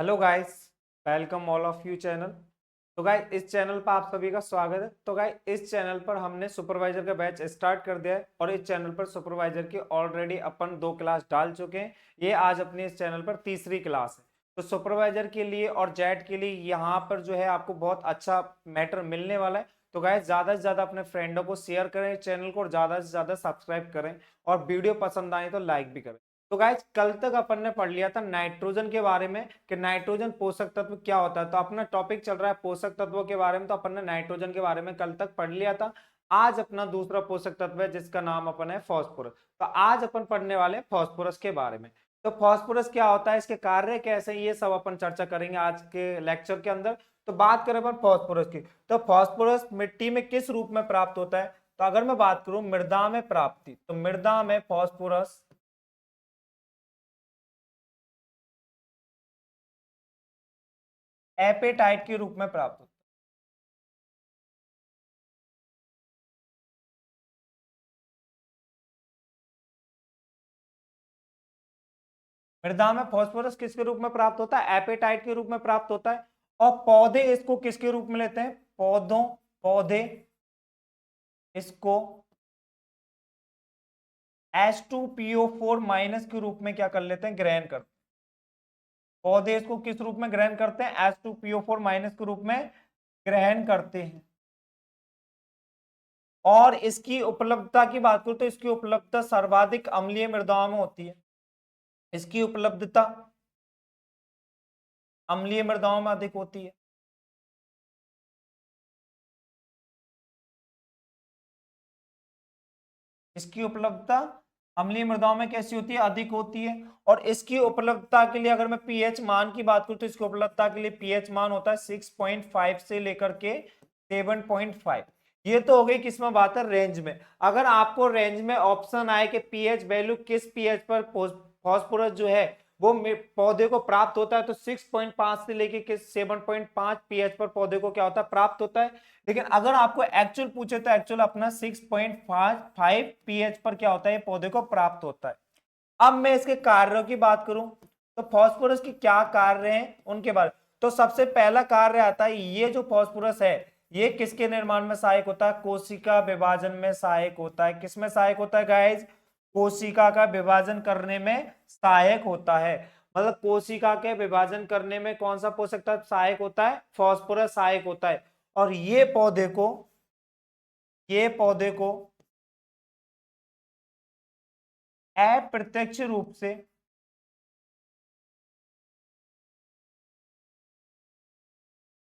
Hello guys, welcome all of you channel. तो guys इस channel पर आप सभी का स्वागत है। तो गाइस इस चैनल पर हमने सुपरवाइजर का बैच स्टार्ट कर दिया है और इस चैनल पर सुपरवाइजर की ऑलरेडी अपन 2 क्लास डाल चुके हैं। ये आज अपने इस चैनल पर तीसरी क्लास है। तो सुपरवाइजर के लिए और जेट के लिए यहाँ पर जो है आपको बहुत अच्छा मैटर मिलने वाला है। तो गाइस ज्यादा से ज्यादा अपने फ्रेंडों को शेयर करें चैनल को और ज्यादा से ज्यादा सब्सक्राइब करें और वीडियो पसंद आए तो लाइक भी करें। तो गाइस कल तक अपन ने पढ़ लिया था नाइट्रोजन के बारे में कि नाइट्रोजन पोषक तत्व क्या होता है। तो अपना टॉपिक चल रहा है पोषक तत्वों के बारे में। तो अपन ने नाइट्रोजन के बारे में कल तक पढ़ लिया था। आज अपना दूसरा पोषक तत्व है जिसका नाम अपन है फास्फोरस। तो आज अपन पढ़ने वाले हैं फास्फोरस के बारे में। तो फास्फोरस क्या होता है, इसके कार्य कैसे हैं, ये सब अपन चर्चा करेंगे आज के लेक्चर के अंदर। तो बात करें अपन फास्फोरस की, तो फास्फोरस मिट्टी में किस रूप में प्राप्त होता है। तो अगर मैं बात करूं मृदा में प्राप्ति, तो मृदा में फास्फोरस एपेटाइट के रूप में प्राप्त होता है। मृदा में फास्फोरस किसके रूप में प्राप्त होता है, एपेटाइट के रूप में प्राप्त होता है। और पौधे इसको किसके रूप में लेते हैं, पौधे इसको H2PO4 माइनस के रूप में क्या कर लेते हैं, ग्रहण करते हैं। पौधे इसको किस रूप में ग्रहण करते हैं, H2PO4 माइनस के रूप में ग्रहण करते हैं। और इसकी उपलब्धता की बात करूं तो इसकी उपलब्धता सर्वाधिक अम्लीय मृदाओं में होती है। इसकी उपलब्धता अम्लीय मृदाओं में अधिक होती है। इसकी उपलब्धता अम्लीय मृदाओं में कैसी होती है, अधिक होती है। और इसकी उपलब्धता के लिए अगर मैं पीएच मान की बात करूं तो इसकी उपलब्धता के लिए पीएच मान होता है 6.5 से लेकर के 7.5। ये तो हो गई किसमें बात है, रेंज में। अगर आपको रेंज में ऑप्शन आए कि पीएच वैल्यू किस पीएच पर फास्फोरस जो है वो पौधे को प्राप्त होता है, तो 6.5 से लेके 7.5 पीएच पर पौधे को क्या होता है, प्राप्त होता है। लेकिन अगर आपको एक्चुअल पूछे तो एक्चुअल अपना 6.5 पीएच पर क्या होता है, ये पौधे को प्राप्त होता है। अब मैं इसके कार्यों की बात करूं तो फास्फोरस के क्या कार्य हैं उनके बारे। तो सबसे पहला कार्य आता है, ये जो फास्फोरस है ये किसके निर्माण में सहायक होता है, कोशिका विभाजन में सहायक होता है। किसमें सहायक होता है गाइज, कोशिका का विभाजन करने में सहायक होता है। मतलब कोशिका के विभाजन करने में कौन सा पोषक तत्व सहायक होता है, फास्फोरस सहायक होता है। और ये पौधे को अप्रत्यक्ष रूप से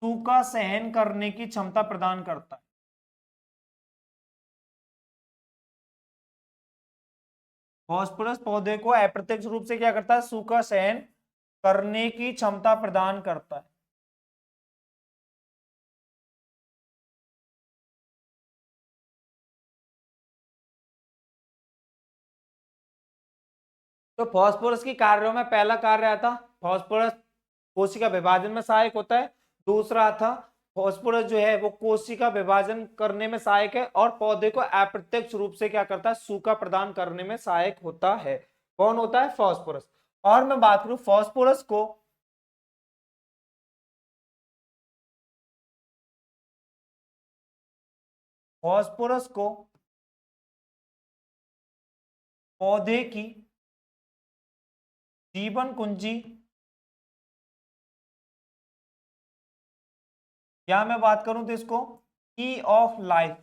सूखा सहन करने की क्षमता प्रदान करता है। फास्फोरस पौधे को अप्रत्यक्ष रूप से क्या करता है, सूखा सहन करने की क्षमता प्रदान करता है। तो फास्फोरस की कार्यों में पहला कार्य आता, फास्फोरस कोशिका विभाजन में सहायक होता है। दूसरा था फास्फोरस जो है वो कोशिका विभाजन करने में सहायक है और पौधे को अप्रत्यक्ष रूप से क्या करता है, सूखा प्रदान करने में सहायक होता है। कौन होता है, फास्फोरस। और मैं बात करूं फास्फोरस को पौधे की जीवन कुंजी, या मैं बात करूं तो इसको की ऑफ लाइफ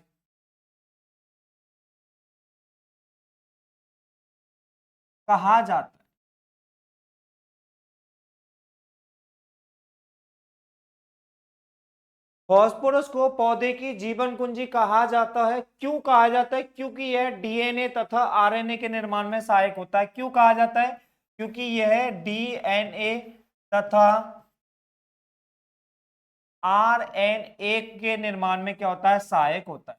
कहा जाता है। फास्फोरस को पौधे की जीवन कुंजी कहा जाता है। क्यों कहा जाता है, क्योंकि यह डीएनए तथा आरएनए के निर्माण में सहायक होता है। क्यों कहा जाता है, क्योंकि यह डीएनए तथा आरएनए के निर्माण में क्या होता है, सहायक होता है।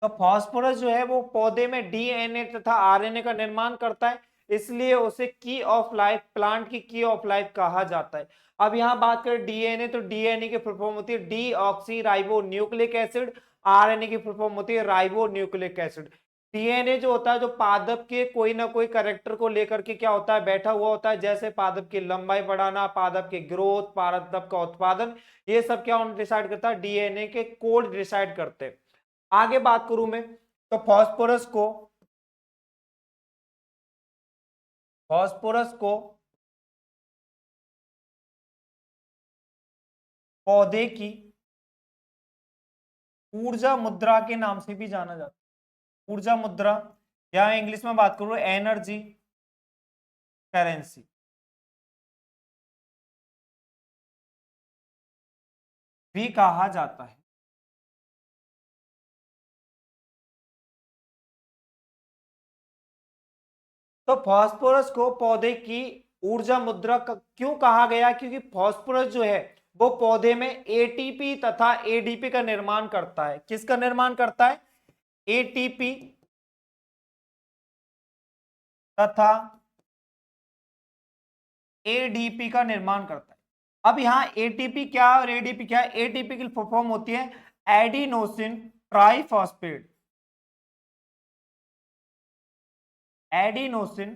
तो फास्फोरस जो है वो पौधे में डीएनए तथा आरएनए का निर्माण करता है, इसलिए उसे की ऑफ लाइफ, प्लांट की ऑफ लाइफ कहा जाता है। अब यहां बात करें डीएनए, तो डीएनए की फुल फॉर्म होती है D oxy ribo nucleic acid. RNA की फुल फॉर्म होती है राइबो न्यूक्लिक एसिड। डीएनए जो होता है, जो पादप के कोई ना कोई कैरेक्टर को लेकर के क्या होता है, बैठा हुआ होता है, जैसे पादप की लंबाई बढ़ाना, पादप के ग्रोथ, पादप का उत्पादन, ये सब क्या डिसाइड करता है, डीएनए के कोड डिसाइड करते हैं। आगे बात करूं मैं, तो फॉस्फोरस को पौधे की ऊर्जा मुद्रा के नाम से भी जाना जाता है। ऊर्जा मुद्रा, या इंग्लिश में बात करूं एनर्जी करेंसी भी कहा जाता है। तो फास्फोरस को पौधे की ऊर्जा मुद्रा क्यों कहा गया, क्योंकि फास्फोरस जो है वो पौधे में एटीपी तथा एडीपी का निर्माण करता है। किसका निर्माण करता है, एटीपी तथा एडीपी का निर्माण करता है। अब यहां एटीपी क्या और एडीपी क्या, एटीपी की फुल फॉर्म होती है एडिनोसिन ट्राइफॉस्फेट, एडिनोसिन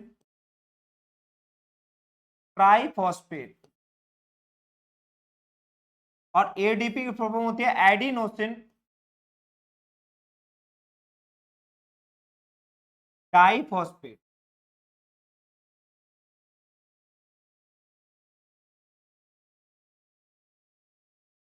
ट्राइफॉस्फेट, और एडीपी की फुल फॉर्म होती है एडिनोसिन डाइफॉस्फेट।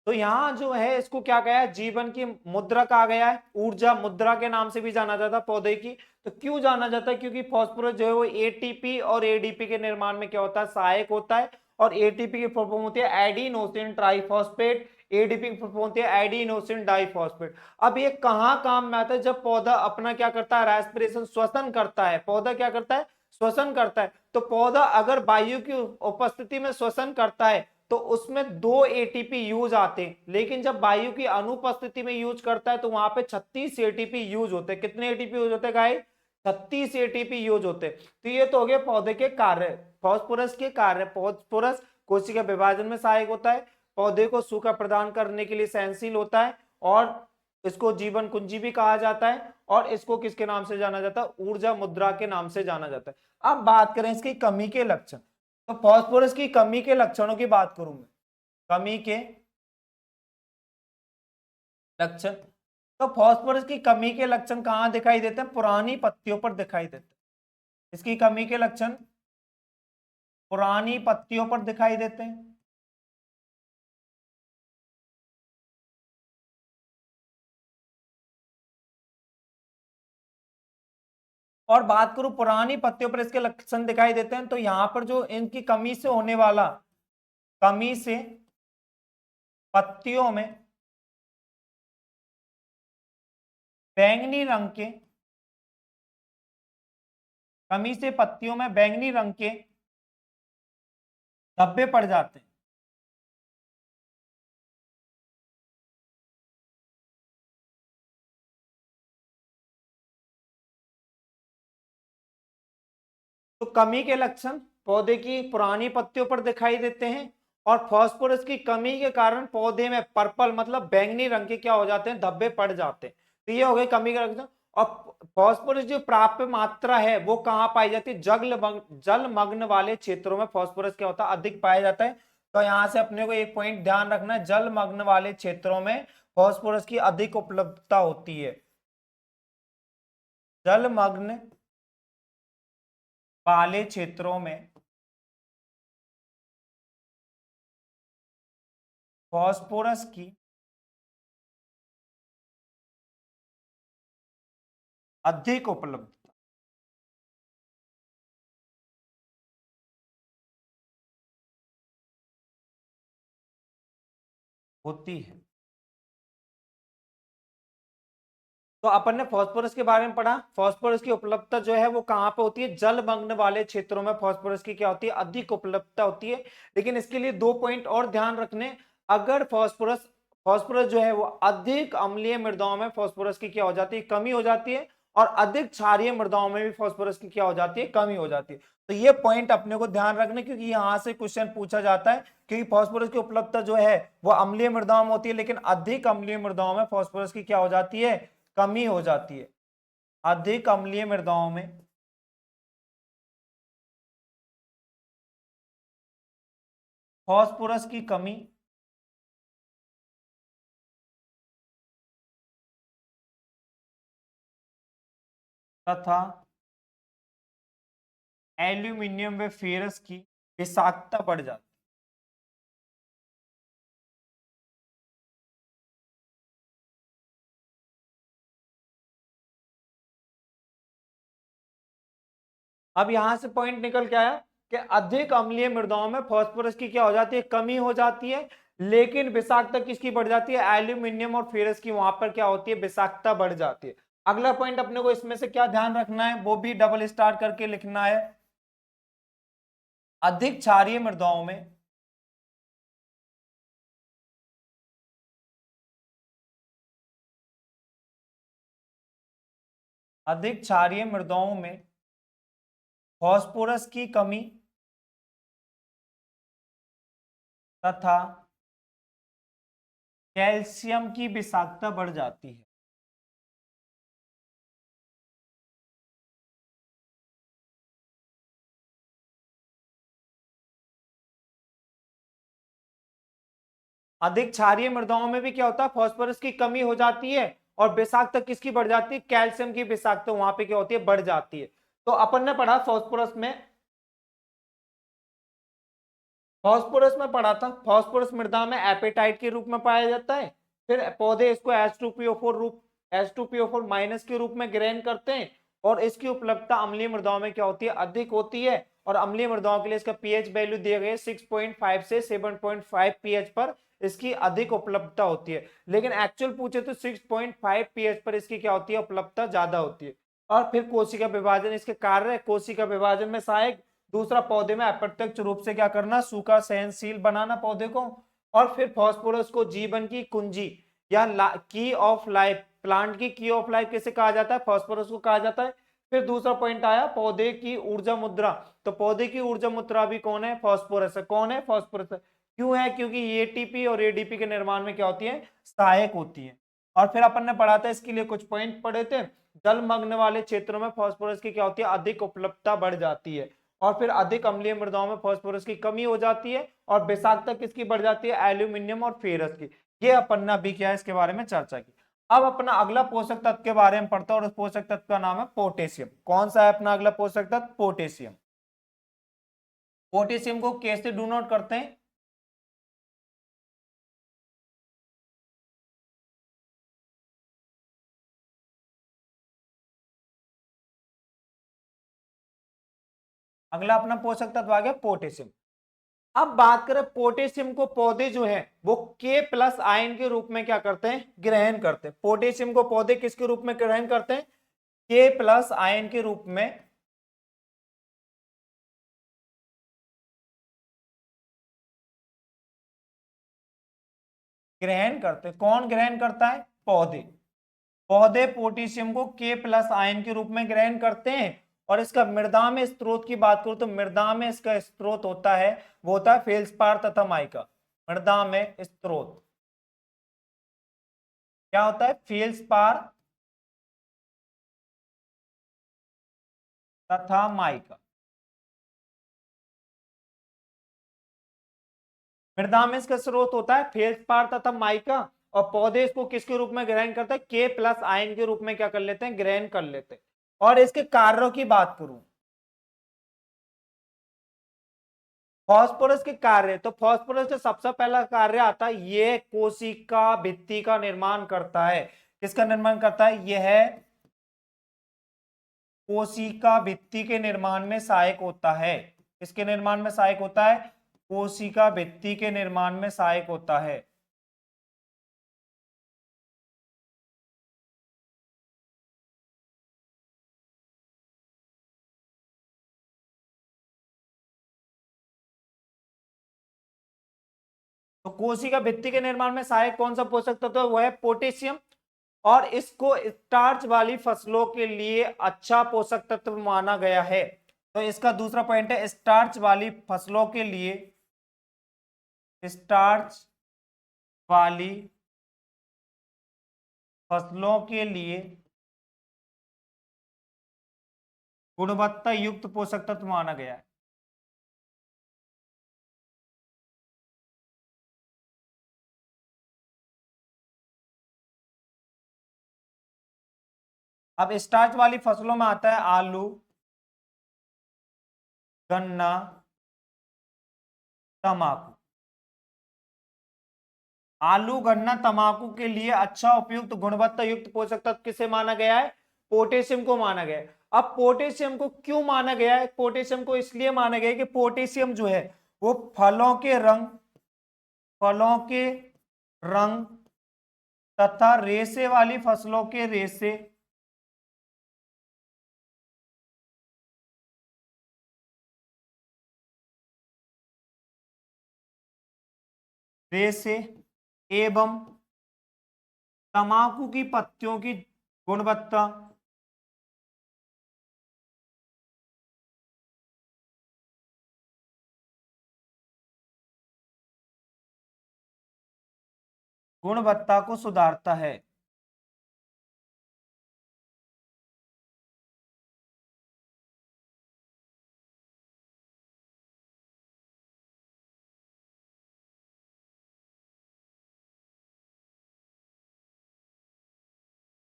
तो यहां जो है इसको क्या कहा है, जीवन की मुद्रा कहा गया है, ऊर्जा मुद्रा के नाम से भी जाना जाता है पौधे की। तो क्यों जाना जाता है, क्योंकि फास्फोरस जो है वो एटीपी और एडीपी के निर्माण में क्या होता है, सहायक होता है। और एटीपी की फुल फॉर्म होती है एडिनोसिन ट्राइफॉस्फेट, एडीपी की फुल फॉर्म होती है एडिनोसिन डाइफॉस्फेट। अब ये कहां काम में आता है, जब पौधा अपना क्या करता है, रेस्पिरेशन, श्वसन करता है। पौधा क्या करता है, श्वसन करता है। तो पौधा अगर वायु की उपस्थिति में श्वसन करता है तो उसमें 2 एटीपी यूज आते हैं, लेकिन जब वायु की अनुपस्थिति में यूज करता है तो वहां पे 36 एटीपी यूज होते हैं। कितने एटीपी यूज होते हैं गाइस, 36 एटीपी यूज होते हैं। तो ये तो हो गए पौधे के कार्य, फास्फोरस के कार्य। फास्फोरस कोशिका विभाजन में सहायक होता है, पौधे को सूखा प्रदान करने के लिए सहनशील होता है, और इसको जीवन कुंजी भी कहा जाता है, और इसको किसके नाम से जाना जाता है, ऊर्जा मुद्रा के नाम से जाना जाता है। अब बात करें इसकी कमी के लक्षण, तो फास्फोरस की कमी के लक्षणों की बात करूं मैं, कमी के लक्षण। तो फास्फोरस की कमी के लक्षण कहां दिखाई देते हैं, पुरानी पत्तियों पर दिखाई देते हैं। इसकी कमी के लक्षण पुरानी पत्तियों पर दिखाई देते हैं। और बात करूं पुरानी पत्तियों पर इसके लक्षण दिखाई देते हैं, तो यहां पर जो इनकी कमी से होने वाला, कमी से पत्तियों में बैंगनी रंग के, कमी से पत्तियों में बैंगनी रंग के धब्बे पड़ जाते हैं। तो कमी के लक्षण पौधे की पुरानी पत्तियों पर दिखाई देते हैं, और फास्फोरस की कमी के कारण पौधे में पर्पल मतलब बैंगनी रंग के क्या हो जाते हैं, धब्बे पड़ जाते हैं। तो ये हो गए कमी के लक्षण। और फास्फोरस जो प्राप्य मात्रा है वो कहाँ पाई जाती है, जलमग्न वाले क्षेत्रों में फास्फोरस क्या होता है, अधिक पाया जाता है। तो यहां से अपने को एक पॉइंट ध्यान रखना है, जलमग्न वाले क्षेत्रों में फास्फोरस की अधिक उपलब्धता होती है। जलमग्न वाले क्षेत्रों में फास्फोरस की अधिक उपलब्धता होती है। तो अपन ने फास्फोरस के बारे में पढ़ा, फास्फोरस की उपलब्धता जो है वो कहां पे होती है, जलमग्न वाले क्षेत्रों में फास्फोरस की क्या होती है, अधिक उपलब्धता होती है। लेकिन इसके लिए 2 पॉइंट और ध्यान रखने, अगर फास्फोरस फास्फोरस जो है वो अधिक अम्लीय मृदाओं में फास्फोरस की क्या हो जाती है, कमी हो जाती है, और अधिक क्षारीय मृदाओं में भी फास्फोरस की क्या हो जाती है, कमी हो जाती है। तो ये पॉइंट अपने को ध्यान रखने, क्योंकि यहां से क्वेश्चन पूछा जाता है, क्योंकि फास्फोरस की उपलब्धता जो है वो अम्लीय मृदाओं में होती है, लेकिन अधिक अम्लीय मृदाओं में फास्फोरस की क्या हो जाती है, कमी हो जाती है। अधिक अम्लीय मृदाओं में फास्फोरस की कमी तथा एल्यूमिनियम व फेरस की विषाक्तता बढ़ जाती है। अब यहां से पॉइंट निकल के आया कि अधिक अम्लीय मृदाओं में फास्फोरस की क्या हो जाती है, कमी हो जाती है, लेकिन विषाक्तता किसकी बढ़ जाती है, एल्यूमिनियम और फेरस की वहां पर क्या होती है, विषाक्तता बढ़ जाती है। अगला पॉइंट अपने को इसमें से क्या ध्यान रखना है, वो भी डबल स्टार करके लिखना है। अधिक क्षारीय मृदाओं में अधिक क्षारीय मृदाओं में फास्फोरस की कमी तथा कैल्शियम की विषाक्तता बढ़ जाती है। अधिक क्षारीय मृदाओं में भी क्या होता है, फास्फोरस की कमी हो जाती है और विषाक्तता किसकी बढ़ जाती है, कैल्शियम की विषाक्तता वहां पे क्या होती है, बढ़ जाती है। तो अपन ने पढ़ा फास्फोरस में पढ़ा था, फास्फोरस मृदा में एपेटाइट के रूप में पाया जाता है। फिर पौधे इसको H2PO4 माइनस के रूप में ग्रहण करते हैं और इसकी उपलब्धता अम्लीय मृदाओं में क्या होती है, अधिक होती है। और अम्लीय मृदाओं के लिए इसका पीएच वैल्यू दिए गए 6.5 से 7.5 पीएच पर इसकी अधिक उपलब्धता होती है। लेकिन एक्चुअल पूछे तो 6.5 पीएच पर इसकी क्या होती है, उपलब्धता ज्यादा होती है। और फिर कोशिका विभाजन इसके कार्य, कोशिका विभाजन में सहायक, दूसरा पौधे में अप्रत्यक्ष रूप से क्या करना, सूखा सहनशील बनाना पौधे को। और फिर फास्फोरस को जीवन की कुंजी या की ऑफ लाइफ, प्लांट की ऑफ लाइफ किसे कहा जाता है, फास्फोरस को कहा जाता है। फिर दूसरा पॉइंट आया पौधे की ऊर्जा मुद्रा, तो पौधे की ऊर्जा मुद्रा भी कौन है, फास्फोरस है। कौन है, फास्फोरस है। क्यों है, क्योंकि एटीपी और एडीपी के निर्माण में क्या होती है, सहायक होती है। और फिर अपन ने पढ़ा था, इसके लिए कुछ पॉइंट पढ़े थे, जलमग्न वाले क्षेत्रों में फास्फोरस की क्या होती है, अधिक उपलब्धता बढ़ जाती है। और फिर अधिक अम्लीय मृदाओं में फास्फोरस की कमी हो जाती है और विषाक्तता किसकी बढ़ जाती है, एल्यूमिनियम और फेरस की। ये अपन ने अभी क्या है, इसके बारे में चर्चा की। अब अपना अगला पोषक तत्व के बारे में पढ़ता है और उस पोषक तत्व का नाम है पोटेशियम। कौन सा है अपना अगला पोषक तत्व, पोटेशियम। पोटेशियम को कैसे डू नोट करते हैं, अगला अपना पोषक तत्व आ गया पोटेशियम। अब बात करें पोटेशियम को पौधे जो है वो के प्लस आयन के रूप में क्या करते हैं, ग्रहण करते हैं। पोटेशियम को पौधे किसके रूप में ग्रहण करते हैं, के प्लस आयन के रूप में ग्रहण करते हैं। कौन ग्रहण करता है, पौधे। पौधे पोटेशियम को के प्लस आयन के रूप में ग्रहण करते हैं। और इसका मृदा में स्रोत की बात करूं तो मृदा में इसका स्रोत होता है, वो होता है फेल्सपार तथा माइका। मृदा में स्रोत क्या होता है, फेल्सपार तथा माइका। मृदा में इसका स्रोत होता है फेल्सपार तथा माइका। और पौधे इसको किसके रूप में ग्रहण करते हैं, के प्लस आयन के रूप में क्या कर लेते हैं, ग्रहण कर लेते हैं। और इसके कार्यों की बात करूं, फास्फोरस के कार्य, तो फास्फोरस का सबसे पहला कार्य आता है, ये कोशिका भित्ति का निर्माण करता है। किसका निर्माण करता है, यह कोशिका भित्ति के निर्माण में सहायक होता है। किसके निर्माण में सहायक होता है, कोशिका भित्ति के निर्माण में सहायक होता है। तो कोशिका भित्ति के निर्माण में सहायक कौन सा पोषक तत्व है, वो है पोटेशियम। और इसको स्टार्च वाली फसलों के लिए अच्छा पोषक तत्व माना गया है। तो इसका दूसरा पॉइंट है, स्टार्च वाली फसलों के लिए, स्टार्च वाली फसलों के लिए गुणवत्ता युक्त पोषक तत्व माना गया है। अब स्टार्च वाली फसलों में आता है आलू, गन्ना, तंबाकू। आलू, गन्ना, तंबाकू के लिए अच्छा उपयुक्त गुणवत्ता युक्त पोषक तत्व किसे माना गया है? पोटेशियम को माना गया है। अब पोटेशियम को क्यों माना गया है? पोटेशियम को इसलिए माना गया है कि पोटेशियम जो है वो फलों के रंग तथा रेशे वाली फसलों के रेशे एवं तंबाकू की पत्तियों की गुणवत्ता को सुधारता है।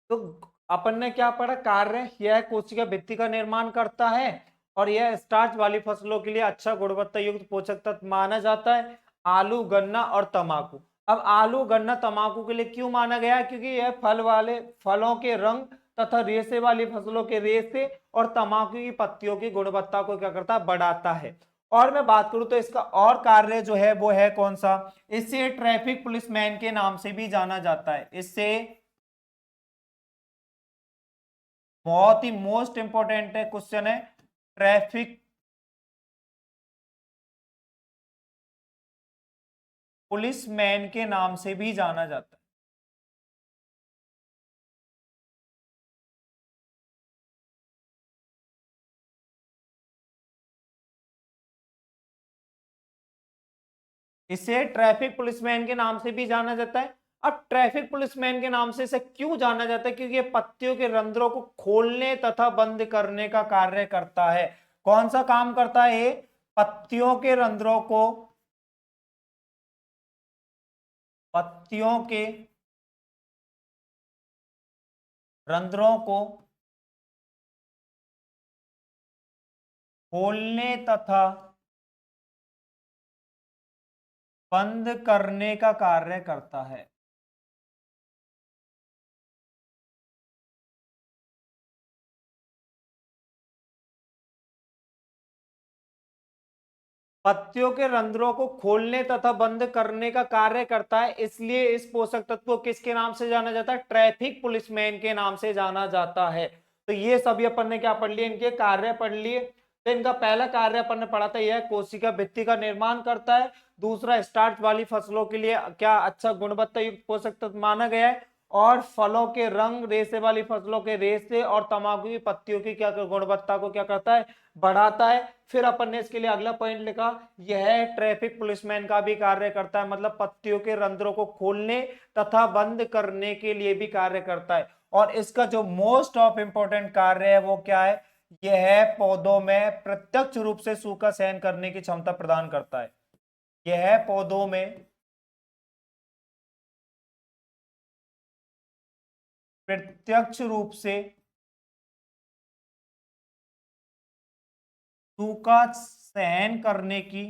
तो अपन ने क्या पढ़ा? कार्य, यह कोशिका भित्ति का निर्माण करता है और यह स्टार्च वाली फसलों के लिए अच्छा गुणवत्ता युक्त पोषक तत्व माना जाता है। आलू, गन्ना और तंबाकू। अब आलू, गन्ना, तंबाकू के लिए क्यों माना गया? क्योंकि यह फलों के रंग तथा रेशे वाली फसलों के रेशे और तंबाकू की पत्तियों की गुणवत्ता को क्या करता है? बढ़ाता है। और मैं बात करूं तो इसका और कार्य जो है वो है कौन सा? इसे ट्रैफिक पुलिसमैन के नाम से भी जाना जाता है। इससे बहुत ही मोस्ट इंपॉर्टेंट है क्वेश्चन है, ट्रैफिक पुलिसमैन के नाम से भी जाना जाता है। इसे ट्रैफिक पुलिसमैन के नाम से भी जाना जाता है। अब ट्रैफिक पुलिसमैन के नाम से इसे क्यों जाना जाता है? क्योंकि ये पत्तियों के रंध्रों को खोलने तथा बंद करने का कार्य करता है। कौन सा काम करता है ये? पत्तियों के रंध्रों को पत्तियों के रंध्रों को खोलने तथा बंद करने का कार्य करता है। पत्तियों के रंध्रों को खोलने तथा बंद करने का कार्य करता है, इसलिए इस पोषक तत्व को किसके नाम से जाना जाता है? ट्रैफिक पुलिसमैन के नाम से जाना जाता है। तो ये सभी अपन ने क्या पढ़ लिए? इनके कार्य पढ़ लिए। तो इनका पहला कार्य अपन ने पढ़ा था, यह कोशिका भित्ति का निर्माण करता है। दूसरा, स्टार्च वाली फसलों के लिए क्या अच्छा गुणवत्ता युक्त पोषक तत्व माना गया है। और फलों के रंग, रेशे वाली फसलों के रेशे और तंबाकू की पत्तियों की क्या गुणवत्ता को क्या करता है? बढ़ाता है। फिर अपन ने इसके लिए अगला पॉइंट लिखा, यह ट्रैफिक पुलिसमैन का भी कार्य करता है, मतलब पत्तियों के रंध्रों को खोलने तथा बंद करने के लिए भी कार्य करता है। और इसका जो मोस्ट ऑफ इंपॉर्टेंट कार्य है वो क्या है? यह पौधों में प्रत्यक्ष रूप से सूखा सहन करने की क्षमता प्रदान करता है। यह पौधों में प्रत्यक्ष रूप से सूखा सहन करने की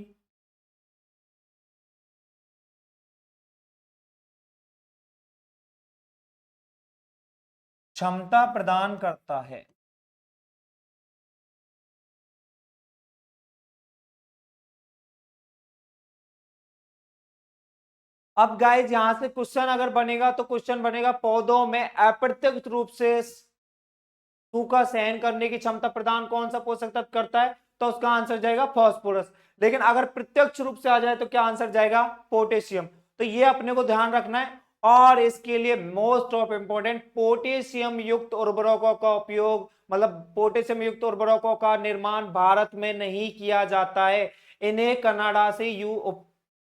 क्षमता प्रदान करता है। अब गाइस यहां से क्वेश्चन अगर बनेगा तो क्वेश्चन बनेगा, पौधों में अप्रत्यक्ष रूप से सूखा सहन करने की क्षमता प्रदान कौन सा पोषक तत्व करता है? तो उसका आंसर जाएगा फास्फोरस। लेकिन अगर प्रत्यक्ष रूप से आ जाए तो क्या आंसर जाएगा? पोटेशियम। तो ये अपने को ध्यान रखना है। और इसके लिए मोस्ट ऑफ इंपोर्टेंट, पोटेशियम युक्त उर्वरकों का उपयोग, मतलब पोटेशियम युक्त उर्वरकों का निर्माण भारत में नहीं किया जाता है। इन्हें कनाडा से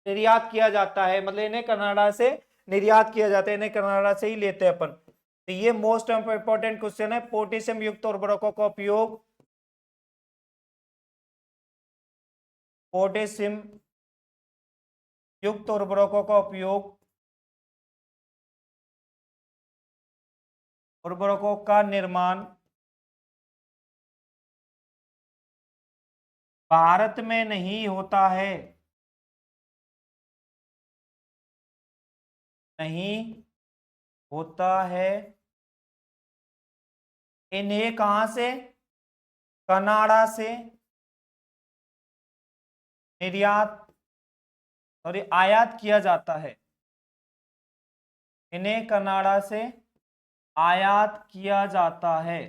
निर्यात किया जाता है, मतलब इन्हें कनाडा से निर्यात किया जाता है, इन्हें कनाडा से ही लेते हैं अपन। तो ये मोस्ट इंपॉर्टेंट क्वेश्चन है, पोटेशियम युक्त उर्वरकों का उपयोग पोटेशियम युक्त उर्वरकों का उपयोग उर्वरकों का निर्माण भारत में नहीं होता है, नहीं होता है। इन्हें कहां से, कनाडा से निर्यात सॉरी आयात किया जाता है। इन्हें कनाडा से आयात किया जाता है।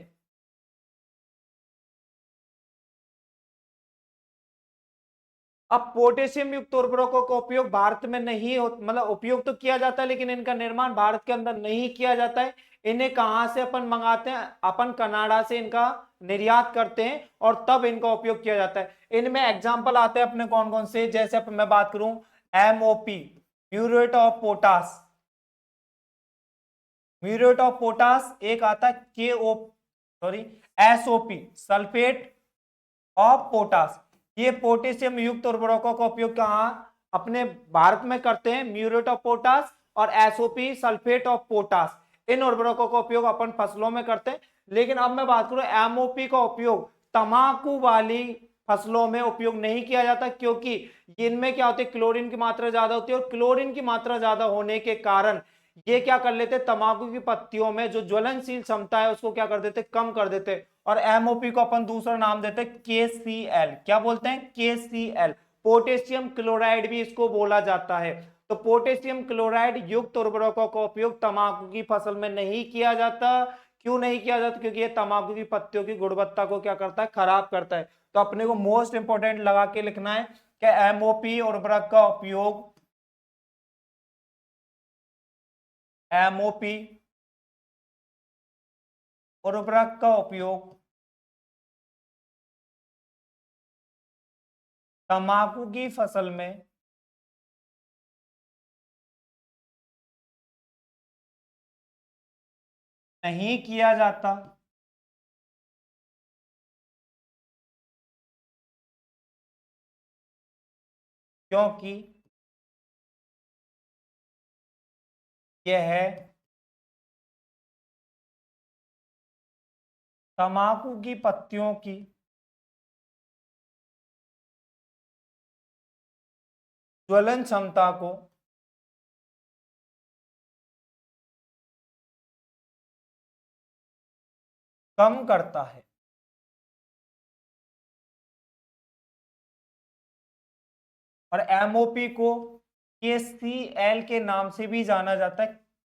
अब पोटेशियम युक्त उर्वरकों का उपयोग भारत में नहीं हो, मतलब उपयोग तो किया जाता है लेकिन इनका निर्माण भारत के अंदर नहीं किया जाता है। इन्हें कहां से अपन मंगाते हैं, अपन कनाडा से इनका निर्यात करते हैं और तब इनका उपयोग किया जाता है। इनमें एग्जाम्पल आते हैं अपने कौन कौन से, जैसे अपन मैं बात करूं MOP muriate of potash, muriate of potash. एक आता है SOP सल्फेट ऑफ पोटास। ये पोटेशियम युक्त उर्वरकों का उपयोग कहां, अपने भारत में करते हैं, म्यूरेट ऑफ पोटास और SOP सल्फेट ऑफ पोटास। इन उर्वरकों का उपयोग अपन फसलों में करते हैं। लेकिन अब मैं बात करूं MOP का उपयोग तंबाकू वाली फसलों में उपयोग नहीं किया जाता, क्योंकि इनमें क्या होती है, क्लोरीन की मात्रा ज्यादा होती है और क्लोरीन की मात्रा ज्यादा होने के कारण ये क्या कर लेते, तंबाकू की पत्तियों में जो ज्वलनशील क्षमता है उसको क्या कर देते, कम कर देते। और MOP को अपन दूसरा नाम देते हैं KCl। क्या बोलते हैं, KCl। पोटेशियम क्लोराइड भी इसको बोला जाता है। तो पोटेशियम क्लोराइड युक्त उर्वरकों का उपयोग तंबाकू की फसल में नहीं किया जाता। क्यों नहीं किया जाता, क्योंकि ये तंबाकू की पत्तियों की गुणवत्ता को क्या करता है, खराब करता है। तो अपने को मोस्ट इंपोर्टेंट लगा के लिखना है कि MOP उर्वरक का उपयोग, MOP उर्वरक का उपयोग तंबाकू की फसल में नहीं किया जाता, क्योंकि यह तंबाकू की पत्तियों की ज्वलन क्षमता को कम करता है। और MOP को KCl के नाम से भी जाना जाता है,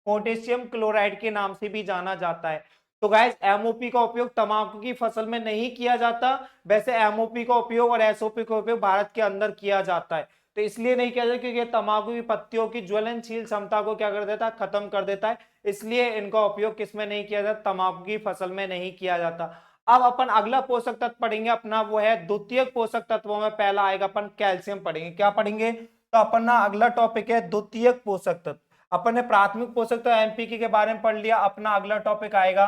पोटेशियम क्लोराइड के नाम से भी जाना जाता है। तो गाइस MOP का उपयोग तंबाकू की फसल में नहीं किया जाता, वैसे MOP का उपयोग और SOP का उपयोग भारत के अंदर किया जाता है। तो इसलिए नहीं किया जाता क्योंकि तंबाकू की पत्तियों की ज्वलनशील क्षमता को क्या कर देता है, खत्म कर देता है। इसलिए इनका उपयोग किसमें नहीं किया जाता, तंबाकू की फसल में नहीं किया जाता। अब अपन अगला पोषक तत्व पढ़ेंगे अपना, वो है द्वितीयक पोषक तत्वों में पहला आएगा अपन कैल्शियम पढ़ेंगे। क्या पढ़ेंगे, तो अपन ना अगला टॉपिक है द्वितीयक पोषक तत्व। अपन ने प्राथमिक पोषक तत्व NPK के बारे में पढ़ लिया, अपना अगला टॉपिक आएगा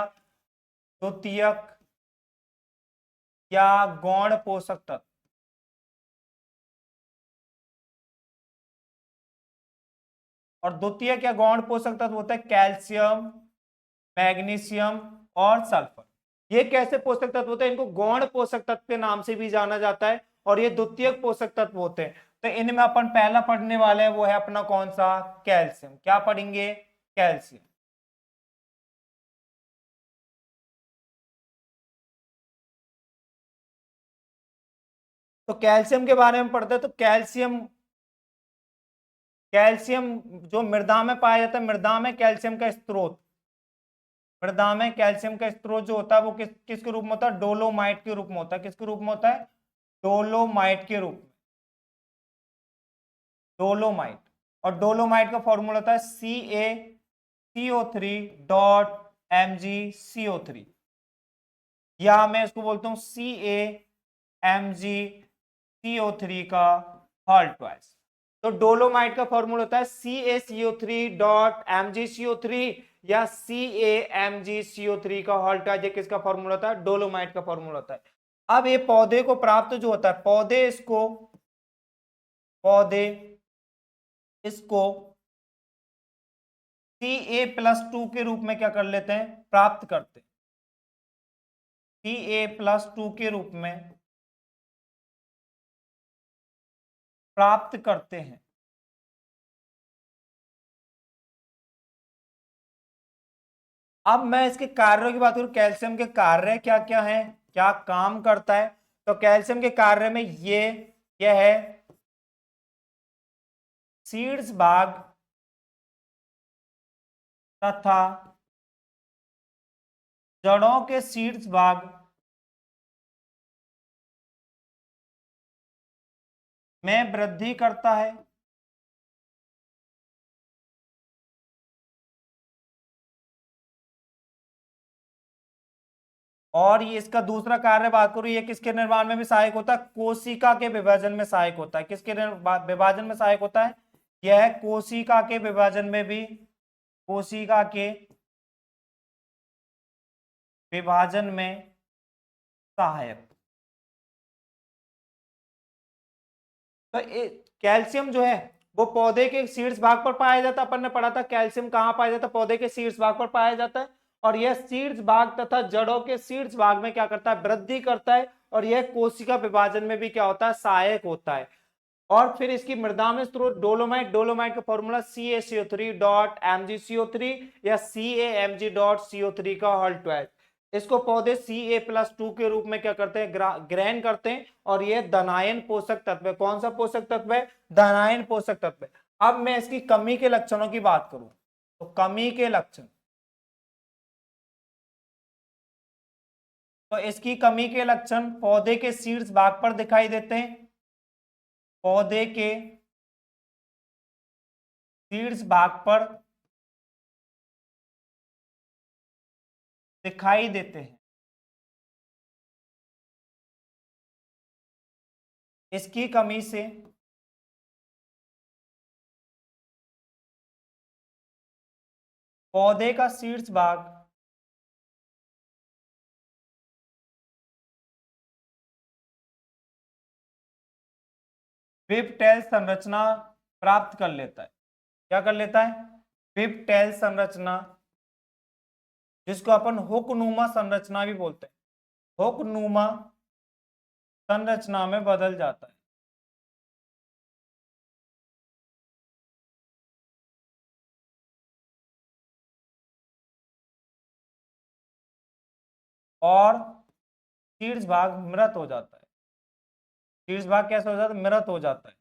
द्वितीयक या गौण पोषक तत्व। और द्वितीयक या गौण पोषक तत्व होता है कैल्शियम, मैग्नीशियम और सल्फर। ये कैसे पोषक तत्व होते हैं, इनको गौण पोषक तत्व के नाम से भी जाना जाता है और ये द्वितीयक पोषक तत्व होते हैं। तो इनमें अपन पहला पढ़ने वाले हैं वो है अपना कौन सा, कैल्शियम। क्या पढ़ेंगे, कैल्शियम। तो कैल्शियम के बारे में पढ़ते हैं। तो कैल्शियम, कैल्शियम जो मृदा में पाया जाता है, मृदा में कैल्शियम का स्रोत, मृदा में कैल्शियम का स्रोत जो होता है वो किसके रूप में होता है, डोलोमाइट के रूप में होता है। किसके रूप में होता है, डोलोमाइट के रूप में, डोलोमाइट। और डोलोमाइट का फॉर्मूला होता है CaCO3.MgCO3, या मैं इसको बोलता हूं CaMgCO3 का होल ट्वाइस। तो डोलोमाइट का फॉर्मूला होता है CaCO3.MgCO3 या CaMgCO3 का होल ट्वाइस। ये किसका फॉर्मूला होता है, डोलोमाइट का फॉर्मूला होता है। अब ये पौधे को प्राप्त जो होता है, पौधे इसको पौधे इसको Ca+2 के रूप में क्या कर लेते हैं, प्राप्त करते हैं, Ca+2 के रूप में प्राप्त करते हैं। अब मैं इसके कार्यों की बात करूं, कैल्शियम के कार्य क्या क्या हैं, क्या काम करता है, तो कैल्शियम के कार्य में यह है सीड्स भाग तथा जड़ों के सीड्स भाग में वृद्धि करता है। और ये इसका दूसरा कार्य बात करूं, ये किसके निर्माण में भी सहायक होता है, कोशिका के विभाजन में सहायक होता है। किसके विभाजन में सहायक होता है, यह कोशिका के विभाजन में भी, कोशिका के विभाजन में सहायक। तो कैल्शियम जो है वो पौधे के शीर्ष भाग पर पाया जाता है। अपन ने पढ़ा था कैल्शियम कहाँ पाया जाता है, पौधे के शीर्ष भाग पर पाया जाता है। और यह शीर्ष भाग तथा जड़ों के शीर्ष भाग में क्या करता है, वृद्धि करता है। और यह कोशिका विभाजन में भी क्या होता है, सहायक होता है। और फिर इसकी मृदा में स्रोत डोलोमाइट, डोलोमाइट का फॉर्मूला CaCO3.MgCO3 या CaMg.CO3 का होल 12। इसको पौधे Ca+2 के रूप में क्या करते हैं, ग्रहण करते हैं। और ये धनायन पोषक तत्व है। कौन सा पोषक तत्व है, धनायन पोषक तत्व है। अब मैं इसकी कमी के लक्षणों की बात करूं, तो कमी के लक्षण, तो इसकी कमी के लक्षण पौधे के शीर्ष भाग पर दिखाई देते हैं। पौधे के शीर्ष भाग पर दिखाई देते हैं। इसकी कमी से पौधे का शीर्ष भाग विपटेल संरचना प्राप्त कर लेता है। क्या कर लेता है, विपटेल संरचना, जिसको अपन हुकनुमा संरचना भी बोलते हैं। हुकनुमा संरचना में बदल जाता है। और शीर्ष भाग मृत हो जाता है। शीर्ष भाग कैसे हो जाता है, मृत हो जाता है।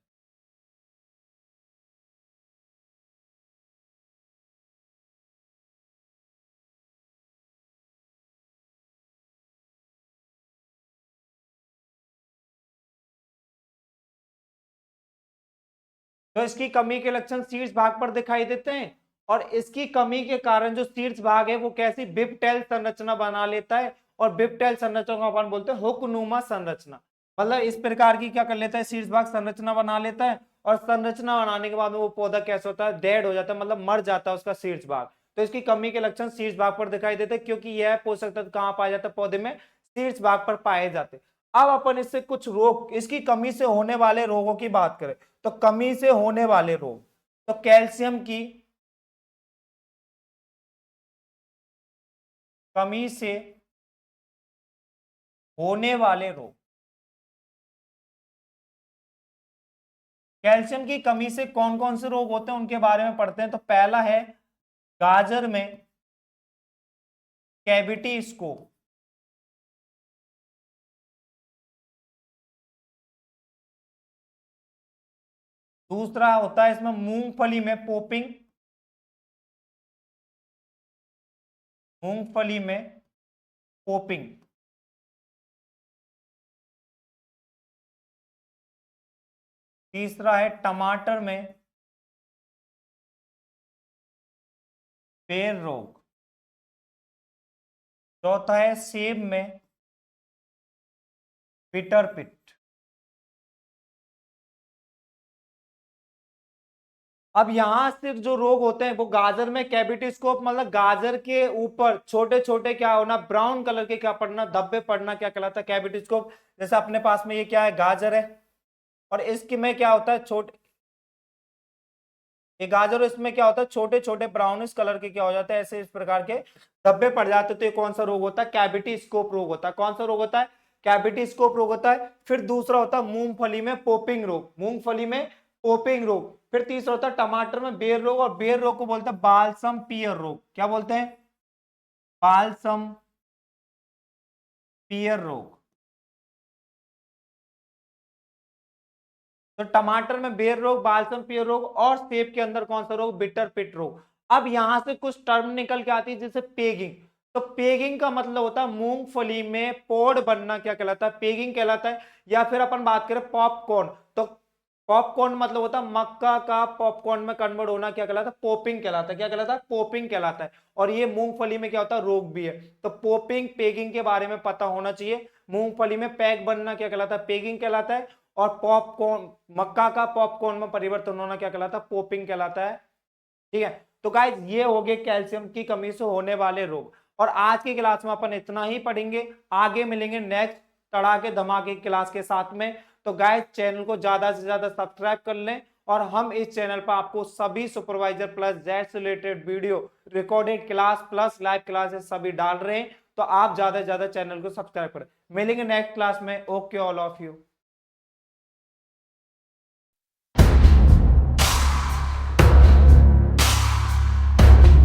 तो इसकी कमी के लक्षण शीर्ष भाग पर दिखाई देते हैं। और इसकी कमी के कारण जो शीर्ष भाग है वो कैसी बिपटेल संरचना बना लेता है। और बिपटेल संरचना को अपन बोलते हैं हुकनुमा संरचना। मतलब इस प्रकार की क्या कर लेता है, शीर्ष भाग संरचना बना लेता है। और संरचना बनाने के बाद में वो पौधा कैसे होता है, डेड हो जाता है, मतलब मर जाता है उसका शीर्ष भाग। तो इसकी कमी के लक्षण शीर्ष भाग पर दिखाई देते हैं, क्योंकि यह पोषक तत्व कहाँ पाया जाता है, पौधे में शीर्ष भाग पर पाए जाते हैं। अब अपन इससे कुछ रोग, इसकी कमी से होने वाले रोगों की बात करें, तो कमी से होने वाले रोग, तो कैल्शियम की कमी से होने वाले रोग, कैल्शियम की कमी से कौन कौन से रोग होते हैं उनके बारे में पढ़ते हैं। तो पहला है गाजर में कैविटी स्कोप। दूसरा होता है इसमें मूंगफली में पोपिंग, मूंगफली में पोपिंग। तीसरा है टमाटर में बेर रोग। चौथा है सेब में बिटर पिट। अब यहां से जो रोग होते हैं वो गाजर में कैविटी स्कोप, मतलब गाजर के ऊपर छोटे छोटे क्या होना, ब्राउन कलर के क्या पड़ना, धब्बे पड़ना, क्या कहलाता है, कैविटी स्कोप। जैसे अपने पास में ये क्या है, गाजर है, और इसकी में क्या होता है, छोटे, ये गाजर, इसमें क्या होता है, छोटे छोटे ब्राउनिश कलर के क्या हो जाते हैं, ऐसे इस प्रकार के धब्बे पड़ जाते हैं। तो ये कौन सा रोग होता है, कैविटी स्कोप रोग होता है। कौन सा रोग होता है, कैविटी स्कोप रोग होता है। फिर दूसरा होता है मूंगफली में पोपिंग रोग, मूंगफली में पोपिंग रोग। फिर तीसरा होता है टमाटर में बेर रोग, और बेर रोग को बोलते हैं बालसम पियर रोग। क्या बोलते हैं, बालसम पियर रोग। तो टमाटर में बेर रोग, बालसम पियर रोग, और सेब के अंदर कौन सा रोग, बिटर पिट रोग। अब यहां से कुछ टर्म निकल के आती है जैसे पेगिंग। तो पेगिंग का मतलब होता है मूंगफली में पोड बनना, क्या कहलाता है, पेगिंग कहलाता है। या फिर अपन बात करें पॉपकॉर्न, तो पॉपकॉर्न मतलब होता है मक्का का पॉपकॉर्न में कन्वर्ट होना, क्या कहलाता है, पोपिंग कहलाता है। क्या कहलाता है, पोपिंग कहलाता है। और ये मूंगफली में क्या होता है, रोग भी है। तो पोपिंग पेगिंग के बारे में पता होना चाहिए। मूंगफली में पैग बनना क्या कहलाता है, पेगिंग कहलाता है। और पॉपकॉर्न, मक्का का पॉपकॉर्न में परिवर्तन होना क्या कहलाता है, पोपिंग कहलाता है। ठीक है, तो गाइस ये हो गए कैल्शियम की कमी से होने वाले रोग। और आज की क्लास में अपन इतना ही पढ़ेंगे, आगे मिलेंगे नेक्स्ट तड़ाके धमाके क्लास के साथ में। तो गाइस चैनल को ज्यादा से ज्यादा सब्सक्राइब कर लें, और हम इस चैनल पर आपको सभी सुपरवाइजर प्लस जेड से related video, recorded class plus live classes सभी डाल रहे हैं। तो आप ज्यादा से ज्यादा चैनल को सब्सक्राइब करें। मिलेंगे नेक्स्ट क्लास में। Okay all of you.